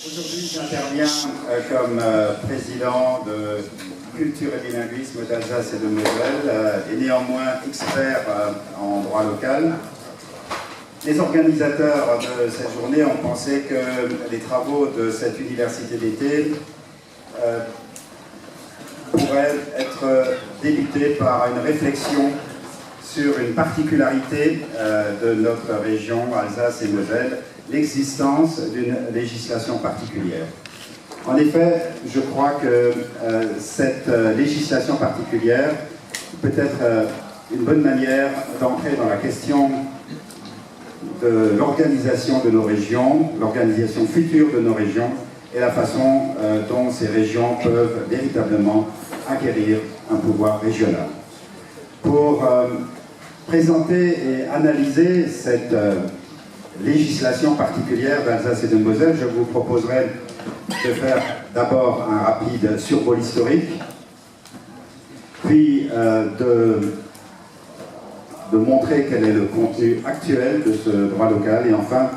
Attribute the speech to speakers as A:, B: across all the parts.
A: Aujourd'hui, j'interviens comme président de culture et bilinguisme d'Alsace et de Moselle et néanmoins expert en droit local. Les organisateurs de cette journée ont pensé que les travaux de cette université d'été pourraient être débutés par une réflexion sur une particularité de notre région Alsace et Moselle, l'existence d'une législation particulière. En effet, je crois que cette législation particulière peut être une bonne manière d'entrer dans la question de l'organisation de nos régions, l'organisation future de nos régions et la façon dont ces régions peuvent véritablement acquérir un pouvoir régional. Pour présenter et analyser cette législation particulière d'Alsace et de Moselle, je vous proposerai de faire d'abord un rapide survol historique, puis de montrer quel est le contenu actuel de ce droit local et enfin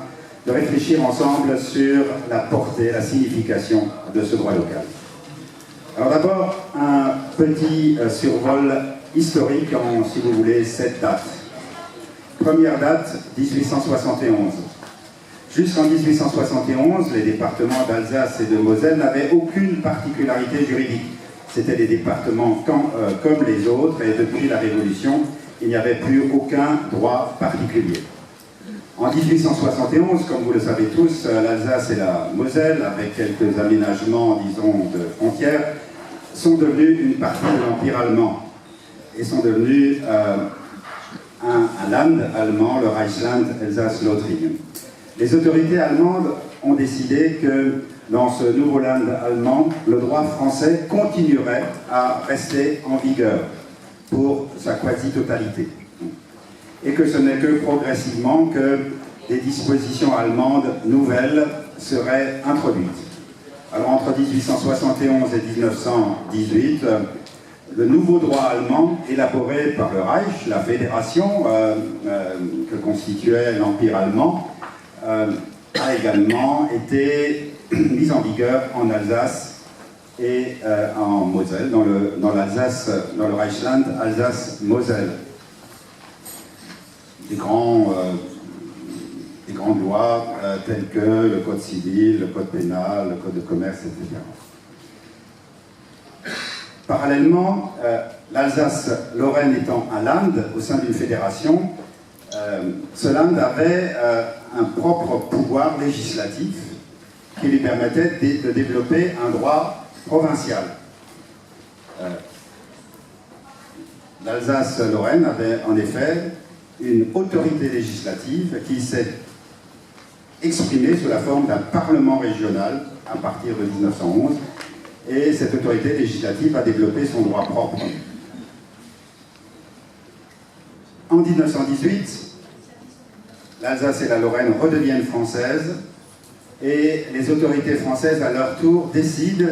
A: de réfléchir ensemble sur la portée, la signification de ce droit local. Alors d'abord, un petit survol historique en, si vous voulez, 7 dates. Première date, 1871. Jusqu'en 1871, les départements d'Alsace et de Moselle n'avaient aucune particularité juridique. C'étaient des départements comme les autres et depuis la Révolution, il n'y avait plus aucun droit particulier. En 1871, comme vous le savez tous, l'Alsace et la Moselle, avec quelques aménagements, disons, de frontières, sont devenus une partie de l'Empire allemand et sont devenus un Land allemand, le Reichsland Elsass-Lothringen. Les autorités allemandes ont décidé que dans ce nouveau land allemand, le droit français continuerait à rester en vigueur pour sa quasi-totalité. Et que ce n'est que progressivement que des dispositions allemandes nouvelles seraient introduites. Alors entre 1871 et 1918, le nouveau droit allemand, élaboré par le Reich, la fédération que constituait l'Empire allemand, a également été mis en vigueur en Alsace et en Moselle, dans le Reichsland Alsace-Moselle. Des grandes lois telles que le Code civil, le Code pénal, le Code de commerce, etc. Parallèlement, l'Alsace-Lorraine étant un land au sein d'une fédération, ce land avait un propre pouvoir législatif qui lui permettait de développer un droit provincial. L'Alsace-Lorraine avait en effet une autorité législative qui s'est exprimée sous la forme d'un parlement régional à partir de 1911, et cette autorité législative a développé son droit propre. En 1918, l'Alsace et la Lorraine redeviennent françaises et les autorités françaises, à leur tour, décident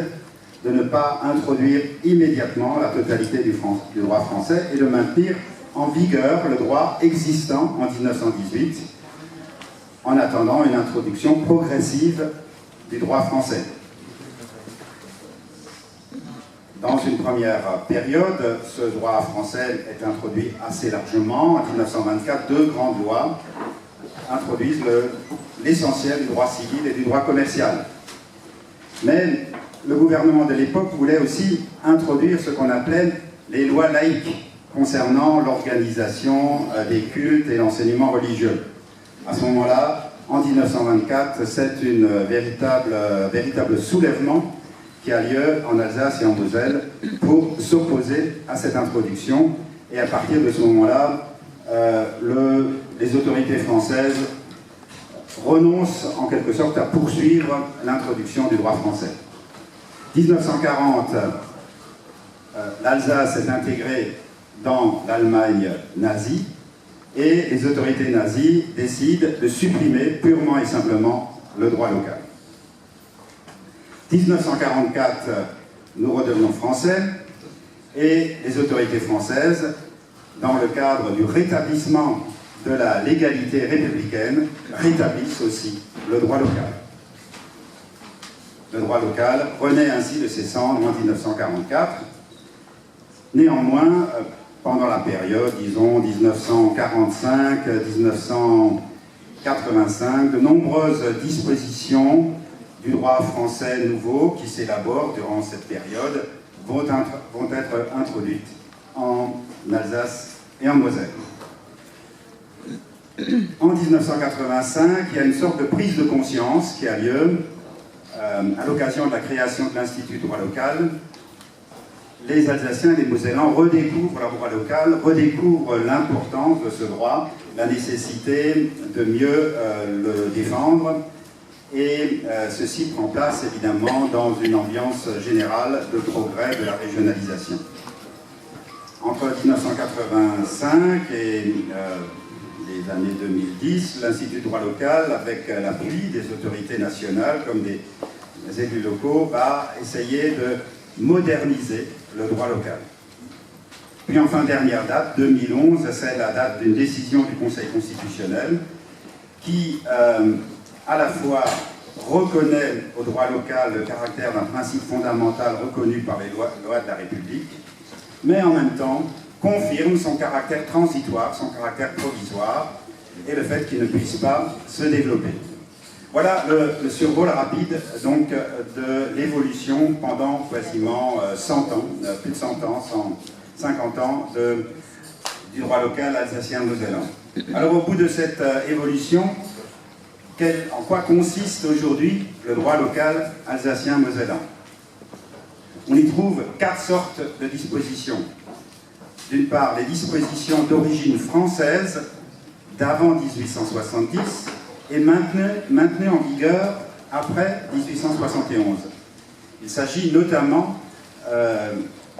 A: de ne pas introduire immédiatement la totalité du droit français et de maintenir en vigueur le droit existant en 1918 en attendant une introduction progressive du droit français. Dans une première période, ce droit français est introduit assez largement. En 1924, 2 grandes lois introduisent l'essentiel du droit civil et du droit commercial. Mais le gouvernement de l'époque voulait aussi introduire ce qu'on appelait les lois laïques concernant l'organisation des cultes et l'enseignement religieux. À ce moment-là, en 1924, c'est un véritable soulèvement qui a lieu en Alsace et en Moselle pour s'opposer à cette introduction. Et à partir de ce moment-là, les autorités françaises renoncent en quelque sorte à poursuivre l'introduction du droit français. 1940, l'Alsace est intégrée dans l'Allemagne nazie et les autorités nazies décident de supprimer purement et simplement le droit local. 1944, nous redevenons français et les autorités françaises, dans le cadre du rétablissement de la légalité républicaine, rétablissent aussi le droit local. le droit local renaît ainsi de ses cendres en 1944. Néanmoins, pendant la période, disons 1945-1985, de nombreuses dispositions du droit français nouveau qui s'élaborent durant cette période vont être introduites en Alsace et en Moselle. En 1985, il y a une sorte de prise de conscience qui a lieu à l'occasion de la création de l'Institut droit local. Les Alsaciens et les Mosellans redécouvrent leur droit local, redécouvrent l'importance de ce droit, la nécessité de mieux le défendre, et ceci prend place évidemment dans une ambiance générale de progrès de la régionalisation. Entre 1985 et les années 2010, l'Institut droit local, avec l'appui des autorités nationales comme des élus locaux, va essayer de moderniser le droit local. Puis enfin, dernière date, 2011, c'est la date d'une décision du Conseil constitutionnel qui, à la fois, reconnaît au droit local le caractère d'un principe fondamental reconnu par les lois de la République, mais en même temps confirme son caractère transitoire, son caractère provisoire, et le fait qu'il ne puisse pas se développer. Voilà le survol rapide donc, de l'évolution pendant quasiment 100 ans, plus de 100 ans, 150 ans du droit local alsacien-mosellan. Alors au bout de cette évolution, en quoi consiste aujourd'hui le droit local alsacien-mosellan? On y trouve 4 sortes de dispositions. D'une part, les dispositions d'origine française d'avant 1870 et maintenues en vigueur après 1871. Il s'agit notamment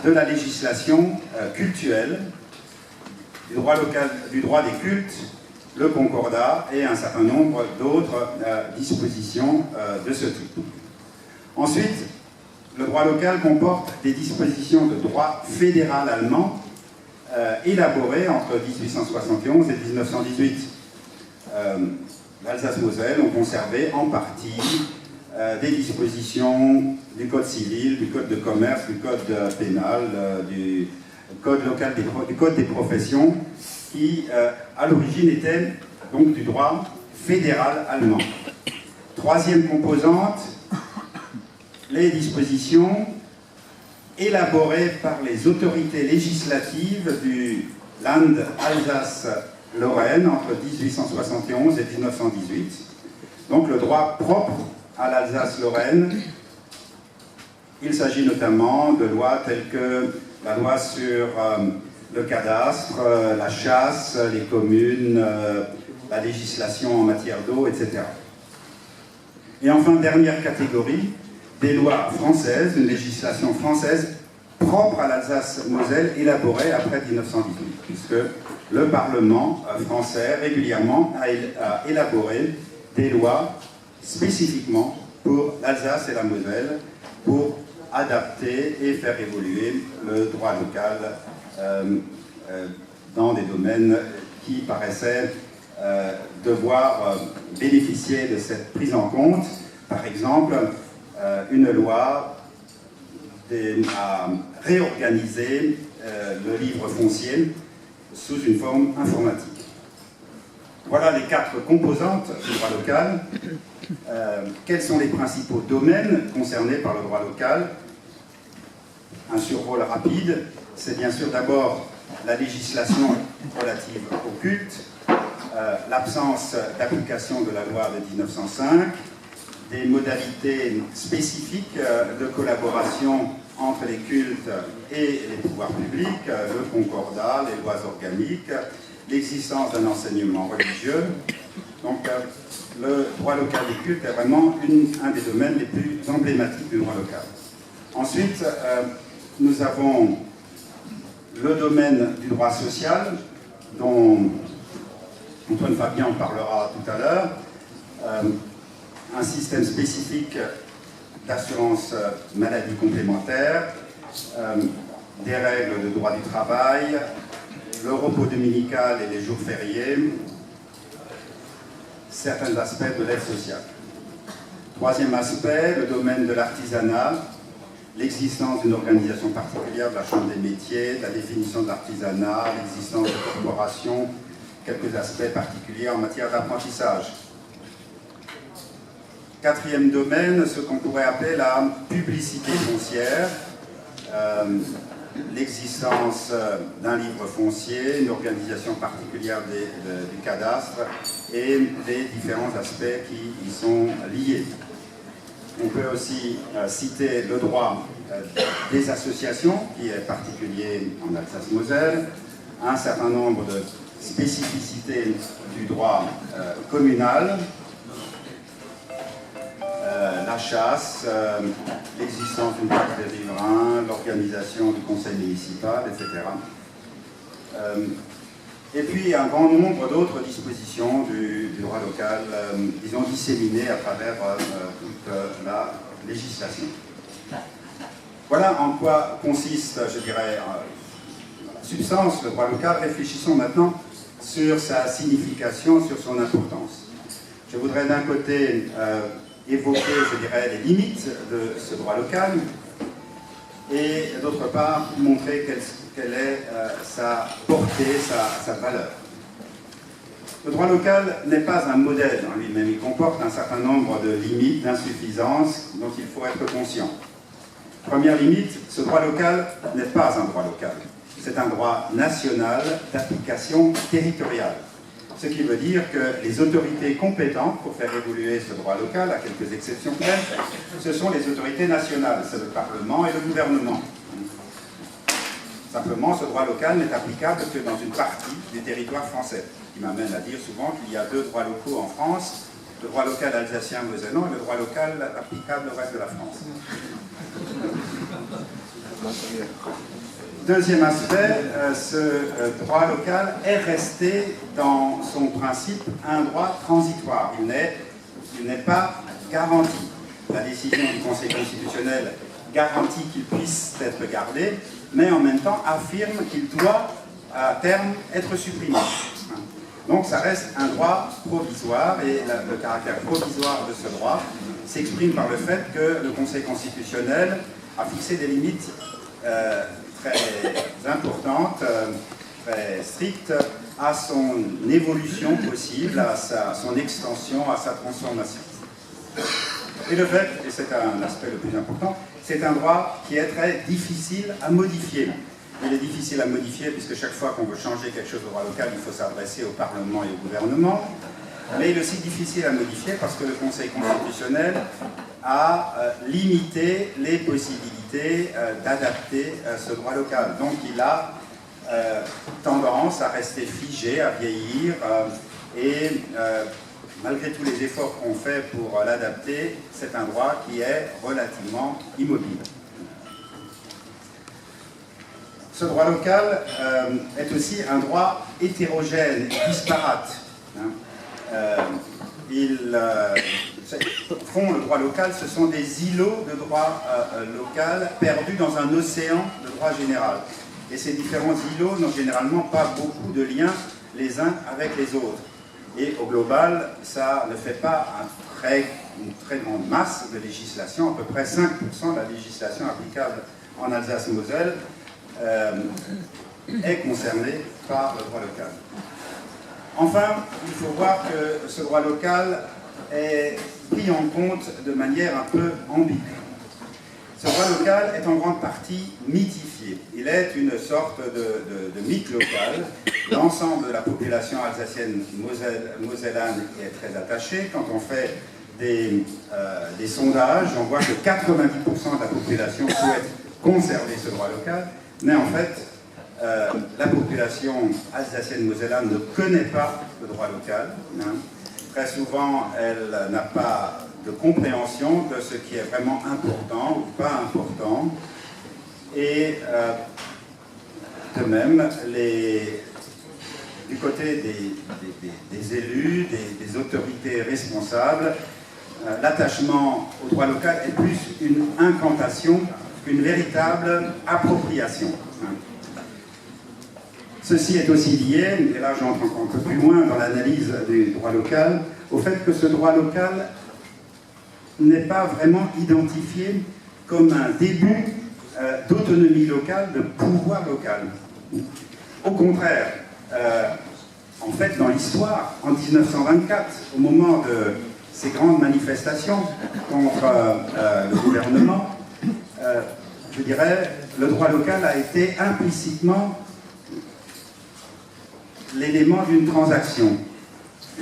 A: de la législation cultuelle, du droit local, du droit des cultes, le concordat et un certain nombre d'autres dispositions de ce type. Ensuite, le droit local comporte des dispositions de droit fédéral allemand élaborées entre 1871 et 1918. L'Alsace-Moselle ont conservé en partie des dispositions du Code civil, du Code de commerce, du Code pénal, du Code local du Code des professions, qui à l'origine étaient donc du droit fédéral allemand. Troisième composante, les dispositions élaborées par les autorités législatives du Land Alsace-Lorraine entre 1871 et 1918. Donc le droit propre à l'Alsace-Lorraine. Il s'agit notamment de lois telles que la loi sur le cadastre, la chasse, les communes, la législation en matière d'eau, etc. Et enfin, dernière catégorie, des lois françaises, une législation française propre à l'Alsace-Moselle élaborée après 1918, puisque le Parlement français régulièrement a élaboré des lois spécifiquement pour l'Alsace et la Moselle pour adapter et faire évoluer le droit local dans des domaines qui paraissaient devoir bénéficier de cette prise en compte. Par exemple, une loi a réorganisé le livre foncier sous une forme informatique. Voilà les 4 composantes du droit local. Quels sont les principaux domaines concernés par le droit local? Un survol rapide, c'est bien sûr d'abord la législation relative au culte, l'absence d'application de la loi de 1905, des modalités spécifiques de collaboration entre les cultes et les pouvoirs publics, le concordat, les lois organiques, l'existence d'un enseignement religieux. Donc le droit local des cultes est vraiment un des domaines les plus emblématiques du droit local. Ensuite, nous avons le domaine du droit social, dont Antoine Fabien en parlera tout à l'heure, un système spécifique d'assurance maladie complémentaire, des règles de droit du travail, le repos dominical et les jours fériés, certains aspects de l'aide sociale. Troisième aspect, le domaine de l'artisanat, l'existence d'une organisation particulière de la Chambre des métiers, la définition de l'artisanat, l'existence de corporations, quelques aspects particuliers en matière d'apprentissage. Quatrième domaine, ce qu'on pourrait appeler la publicité foncière, l'existence d'un livre foncier, une organisation particulière du cadastre et les différents aspects qui y sont liés. On peut aussi citer le droit des associations, qui est particulier en Alsace-Moselle, un certain nombre de spécificités du droit communal, la chasse, l'existence d'une taxe des riverains, l'organisation du conseil municipal, etc. Et puis un grand nombre d'autres dispositions du droit local, disons disséminées à travers toute la législation. Voilà en quoi consiste, je dirais, la substance, le droit local. Réfléchissons maintenant sur sa signification, sur son importance. Je voudrais d'un côté évoquer, je dirais, les limites de ce droit local et d'autre part montrer quelle est sa portée, sa valeur. Le droit local n'est pas un modèle en lui-même, il comporte un certain nombre de limites, d'insuffisances dont il faut être conscient. Première limite, ce droit local n'est pas un droit local, c'est un droit national d'application territoriale. Ce qui veut dire que les autorités compétentes pour faire évoluer ce droit local, à quelques exceptions près, ce sont les autorités nationales, c'est le Parlement et le gouvernement. Simplement, ce droit local n'est applicable que dans une partie du territoire français, ce qui m'amène à dire souvent qu'il y a deux droits locaux en France, le droit local alsacien-mosellan et le droit local applicable au reste de la France. Deuxième aspect, ce droit local est resté dans son principe un droit transitoire. Il n'est pas garanti. La décision du Conseil constitutionnel garantit qu'il puisse être gardé, mais en même temps affirme qu'il doit à terme être supprimé. Donc ça reste un droit provisoire et le caractère provisoire de ce droit s'exprime par le fait que le Conseil constitutionnel a fixé des limites très importante, très stricte à son évolution possible, à son extension, à sa transformation. Et le fait, et c'est un aspect le plus important, c'est un droit qui est très difficile à modifier. Il est difficile à modifier puisque chaque fois qu'on veut changer quelque chose au droit local, il faut s'adresser au Parlement et au gouvernement. Mais il est aussi difficile à modifier parce que le Conseil constitutionnel a limité les possibilités d'adapter ce droit local. Donc il a tendance à rester figé, à vieillir, et malgré tous les efforts qu'on fait pour l'adapter, c'est un droit qui est relativement immobile. Ce droit local est aussi un droit hétérogène, disparate. Au fond, le droit local, ce sont des îlots de droit local perdus dans un océan de droit général. Et ces différents îlots n'ont généralement pas beaucoup de liens les uns avec les autres. Et au global, ça ne fait pas une très grande masse de législation. À peu près 5% de la législation applicable en Alsace-Moselle est concernée par le droit local. Enfin, il faut voir que ce droit local est pris en compte de manière un peu ambiguë. Ce droit local est en grande partie mythifié. Il est une sorte de mythe local. L'ensemble de la population alsacienne mosellane y est très attachée. Quand on fait des sondages, on voit que 90% de la population souhaite conserver ce droit local, mais en fait, la population alsacienne-mosellane ne connaît pas le droit local. Très souvent, elle n'a pas de compréhension de ce qui est vraiment important ou pas important. Et de même, du côté des élus, des autorités responsables, l'attachement au droit local est plus une incantation qu'une véritable appropriation. Ceci est aussi lié, et là j'entre encore un peu plus loin dans l'analyse du droit local, au fait que ce droit local n'est pas vraiment identifié comme un début d'autonomie locale, de pouvoir local. Au contraire, en fait, dans l'histoire, en 1924, au moment de ces grandes manifestations contre le gouvernement, je dirais, le droit local a été implicitement l'élément d'une transaction.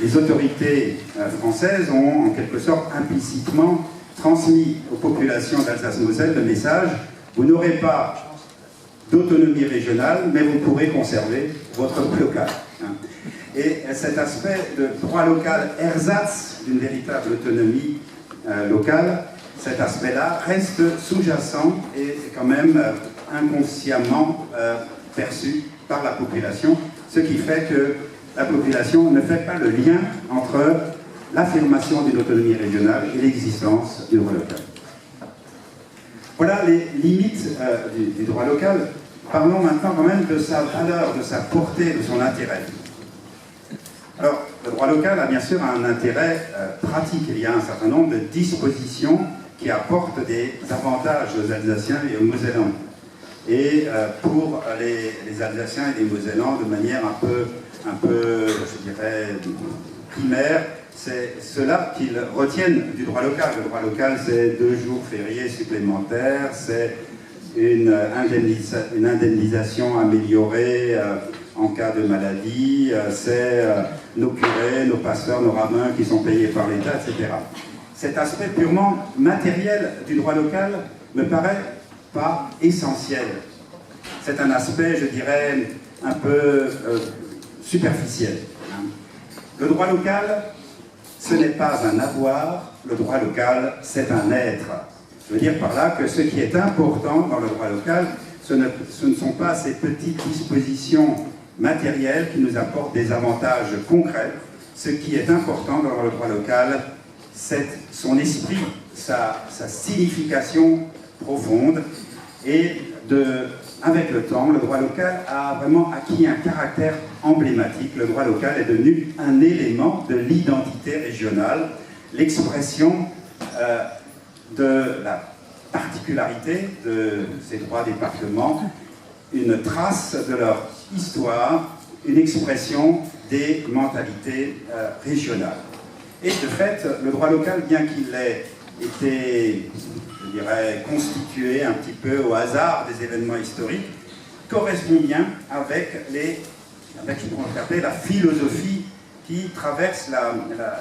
A: Les autorités françaises ont en quelque sorte implicitement transmis aux populations d'Alsace-Moselle le message: vous n'aurez pas d'autonomie régionale, mais vous pourrez conserver votre local. Et cet aspect de droit local ersatz d'une véritable autonomie locale, cet aspect-là reste sous-jacent et quand même inconsciemment perçu par la population, ce qui fait que la population ne fait pas le lien entre l'affirmation d'une autonomie régionale et l'existence du droit local. Voilà les limites du droit local. Parlons maintenant quand même de sa valeur, de sa portée, de son intérêt. Alors, le droit local a bien sûr un intérêt pratique. Il y a un certain nombre de dispositions qui apportent des avantages aux Alsaciens et aux Mosellans. Et pour les Alsaciens et les Mosellans, de manière un peu, je dirais, primaire, c'est cela qu'ils retiennent du droit local. Le droit local, c'est 2 jours fériés supplémentaires, c'est une indemnisation améliorée en cas de maladie, c'est nos curés, nos pasteurs, nos rabbins qui sont payés par l'État, etc. Cet aspect purement matériel du droit local me paraît pas essentiel. C'est un aspect, je dirais, un peu superficiel. Le droit local, ce n'est pas un avoir, le droit local, c'est un être. Je veux dire par là que ce qui est important dans le droit local, ce ne sont pas ces petites dispositions matérielles qui nous apportent des avantages concrets. Ce qui est important dans le droit local, c'est son esprit, sa signification profonde. Et avec le temps, le droit local a vraiment acquis un caractère emblématique. Le droit local est devenu un élément de l'identité régionale, l'expression de la particularité de ces 3 départements, une trace de leur histoire, une expression des mentalités régionales. Et de fait, le droit local, bien qu'il ait été, je dirais, constitué un petit peu au hasard des événements historiques, correspond bien avec la philosophie qui traverse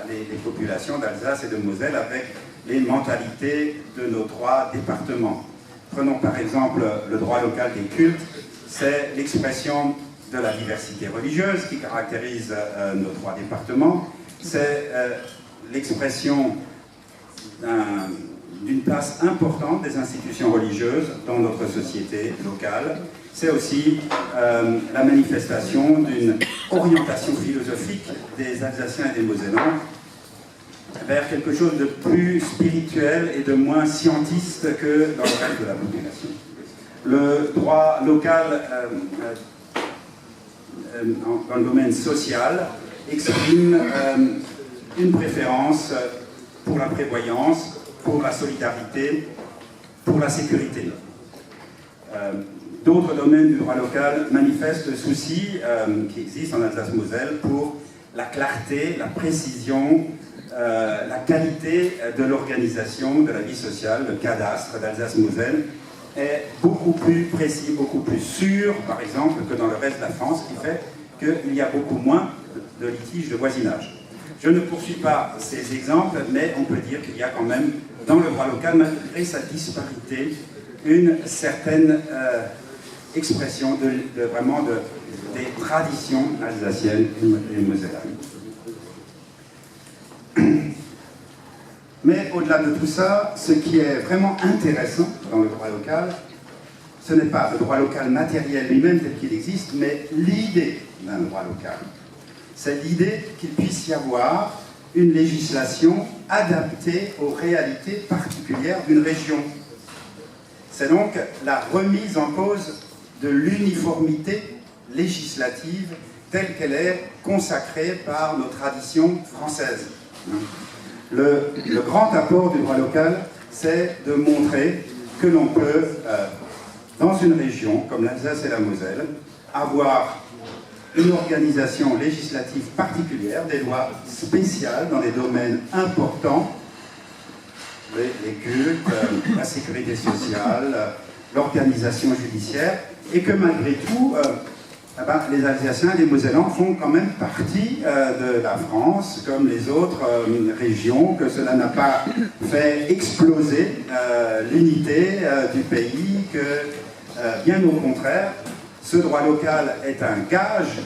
A: les populations d'Alsace et de Moselle avec les mentalités de nos 3 départements. Prenons par exemple le droit local des cultes, c'est l'expression de la diversité religieuse qui caractérise nos 3 départements, c'est l'expression d'une place importante des institutions religieuses dans notre société locale. C'est aussi la manifestation d'une orientation philosophique des Alsaciens et des Mosellans vers quelque chose de plus spirituel et de moins scientiste que dans le reste de la population. Le droit local dans le domaine social exprime une préférence pour la prévoyance, pour la solidarité, pour la sécurité. D'autres domaines du droit local manifestent le souci qui existe en Alsace-Moselle pour la clarté, la précision, la qualité de l'organisation de la vie sociale. Le cadastre d'Alsace-Moselle est beaucoup plus précis, beaucoup plus sûr, par exemple, que dans le reste de la France, ce qui fait qu'il y a beaucoup moins de litiges de voisinage. Je ne poursuis pas ces exemples, mais on peut dire qu'il y a quand même, dans le droit local, malgré sa disparité, une certaine expression des traditions alsaciennes et mosellanes. Mais au-delà de tout ça, ce qui est vraiment intéressant dans le droit local, ce n'est pas le droit local matériel lui-même tel qu'il existe, mais l'idée d'un droit local. C'est l'idée qu'il puisse y avoir une législation adaptée aux réalités particulières d'une région. C'est donc la remise en cause de l'uniformité législative telle qu'elle est consacrée par nos traditions françaises. le grand apport du droit local, c'est de montrer que l'on peut, dans une région comme l'Alsace et la Moselle, avoir une organisation législative particulière, des lois spéciales dans des domaines importants, les cultes, la sécurité sociale, l'organisation judiciaire, et que malgré tout, les Alsaciens et les Mosellans font quand même partie de la France, comme les autres régions, que cela n'a pas fait exploser l'unité du pays, que bien au contraire, ce droit local est un gage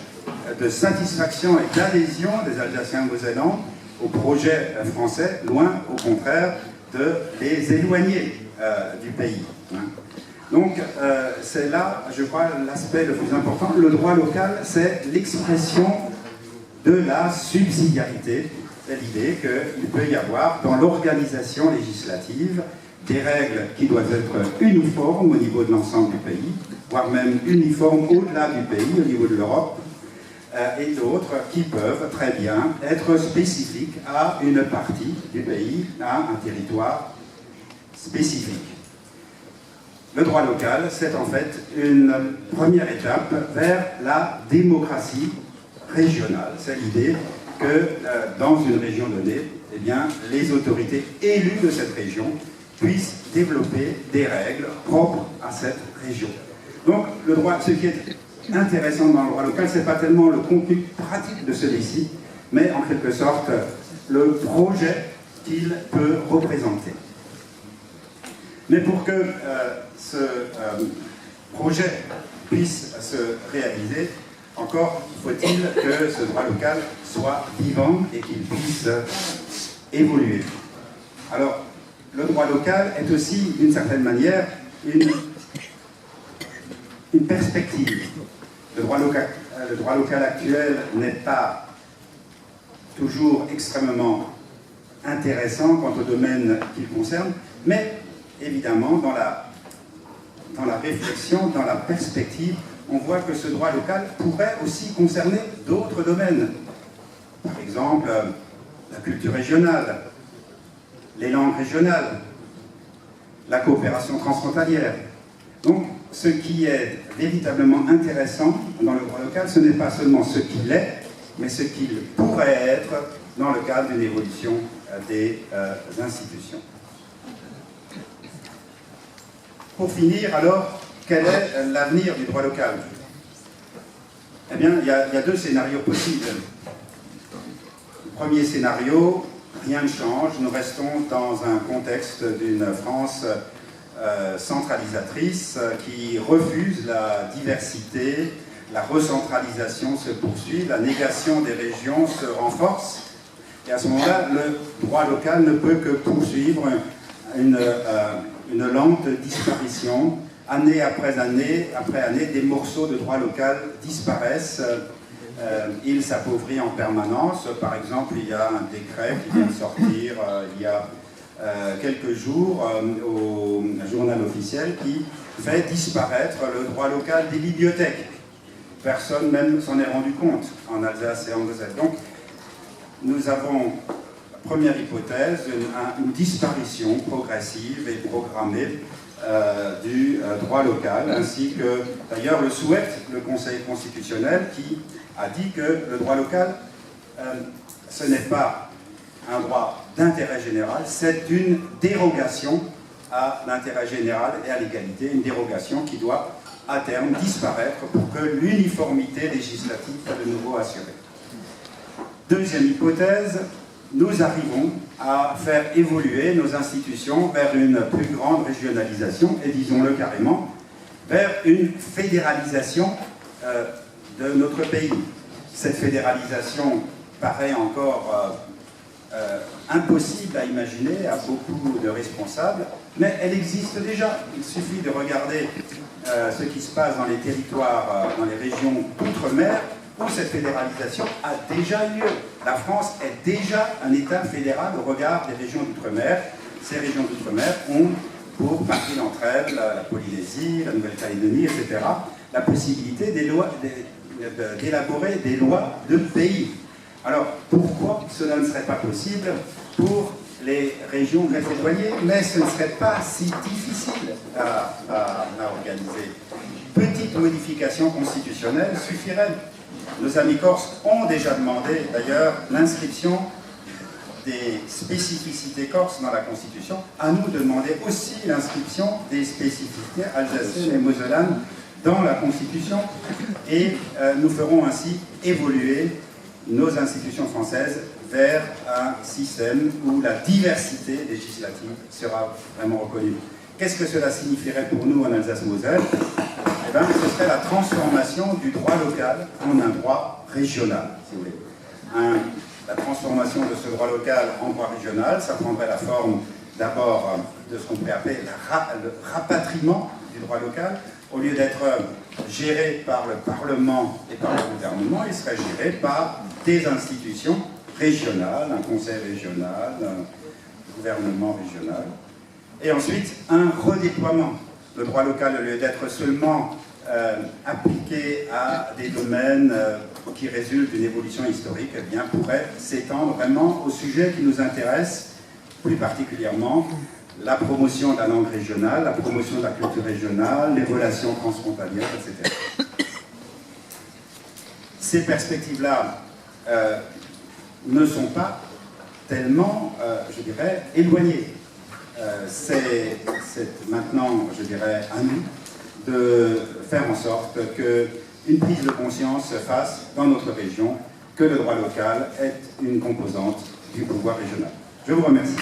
A: de satisfaction et d'adhésion des Alsaciens et Mosellans au projet français, loin au contraire de les éloigner du pays. Donc, c'est là, je crois, l'aspect le plus important. Le droit local, c'est l'expression de la subsidiarité. C'est l'idée qu'il peut y avoir, dans l'organisation législative, des règles qui doivent être uniformes au niveau de l'ensemble du pays, voire même uniformes au-delà du pays, au niveau de l'Europe, et d'autres qui peuvent très bien être spécifiques à une partie du pays, à un territoire spécifique. Le droit local, c'est en fait une première étape vers la démocratie régionale. C'est l'idée que dans une région donnée, eh bien, les autorités élues de cette région puissent développer des règles propres à cette région. Donc, le droit, ce qui est intéressant dans le droit local, ce n'est pas tellement le contenu pratique de celui-ci, mais en quelque sorte le projet qu'il peut représenter. Mais pour que ce projet puisse se réaliser, encore faut-il que ce droit local soit vivant et qu'il puisse évoluer. Alors, le droit local est aussi, d'une certaine manière, une perspective. Le droit local actuel n'est pas toujours extrêmement intéressant quant au domaine qu'il concerne, mais évidemment, dans la réflexion, dans la perspective, on voit que ce droit local pourrait aussi concerner d'autres domaines. Par exemple, la culture régionale, les langues régionales, la coopération transfrontalière. Donc, ce qui est véritablement intéressant dans le droit local, ce n'est pas seulement ce qu'il est, mais ce qu'il pourrait être dans le cadre d'une évolution des institutions. Pour finir, alors, quel est l'avenir du droit local? Eh bien, il y a deux scénarios possibles. Le premier scénario, rien ne change, nous restons dans un contexte d'une France centralisatrice qui refuse la diversité, la recentralisation se poursuit, la négation des régions se renforce, et à ce moment-là, le droit local ne peut que poursuivre une lente disparition. Année après année, des morceaux de droit local disparaissent. Il s'appauvrit en permanence. Par exemple, il y a un décret qui vient de sortir il y a quelques jours au journal officiel qui fait disparaître le droit local des bibliothèques. Personne même s'en est rendu compte en Alsace et en Moselle. Donc, nous avons, première hypothèse, une disparition progressive et programmée du droit local, ainsi que d'ailleurs le souhaite le Conseil constitutionnel qui a dit que le droit local, ce n'est pas un droit d'intérêt général, c'est une dérogation à l'intérêt général et à l'égalité, une dérogation qui doit à terme disparaître pour que l'uniformité législative soit de nouveau assurée. Deuxième hypothèse, nous arrivons à faire évoluer nos institutions vers une plus grande régionalisation et, disons-le carrément, vers une fédéralisation de notre pays. Cette fédéralisation paraît encore impossible à imaginer à beaucoup de responsables, mais elle existe déjà. Il suffit de regarder ce qui se passe dans les territoires, dans les régions d'outre-mer, où cette fédéralisation a déjà eu lieu. La France est déjà un État fédéral au regard des régions d'outre-mer. Ces régions d'outre-mer ont, pour partie d'entre elles, la Polynésie, la Nouvelle-Calédonie, etc., la possibilité d'élaborer des lois de pays. Alors, pourquoi cela ne serait pas possible pour les régions restent éloignées, mais ce ne serait pas si difficile à organiser. Petite modification constitutionnelle suffirait. Nos amis corses ont déjà demandé, d'ailleurs, l'inscription des spécificités corses dans la Constitution. À nous de demander aussi l'inscription des spécificités alsaciennes et moselanes dans la Constitution. Et nous ferons ainsi évoluer nos institutions françaises vers un système où la diversité législative sera vraiment reconnue. Qu'est-ce que cela signifierait pour nous en Alsace-Moselle? Eh bien, ce serait la transformation du droit local en un droit régional, si vous voulez. La transformation de ce droit local en droit régional, ça prendrait la forme d'abord de ce qu'on pourrait appeler le rapatriement du droit local. Au lieu d'être géré par le Parlement et par le gouvernement, il serait géré par des institutions régionales, un conseil régional, un gouvernement régional. Et ensuite, un redéploiement. Le droit local, au lieu d'être seulement appliqué à des domaines qui résultent d'une évolution historique, eh bien, pourrait s'étendre vraiment aux sujets qui nous intéressent, plus particulièrement la promotion de la langue régionale, la promotion de la culture régionale, les relations transfrontalières, etc. Ces perspectives-là ne sont pas tellement, je dirais, éloignées. C'est maintenant, je dirais, à nous de faire en sorte qu'une prise de conscience se fasse dans notre région, que le droit local est une composante du pouvoir régional. Je vous remercie.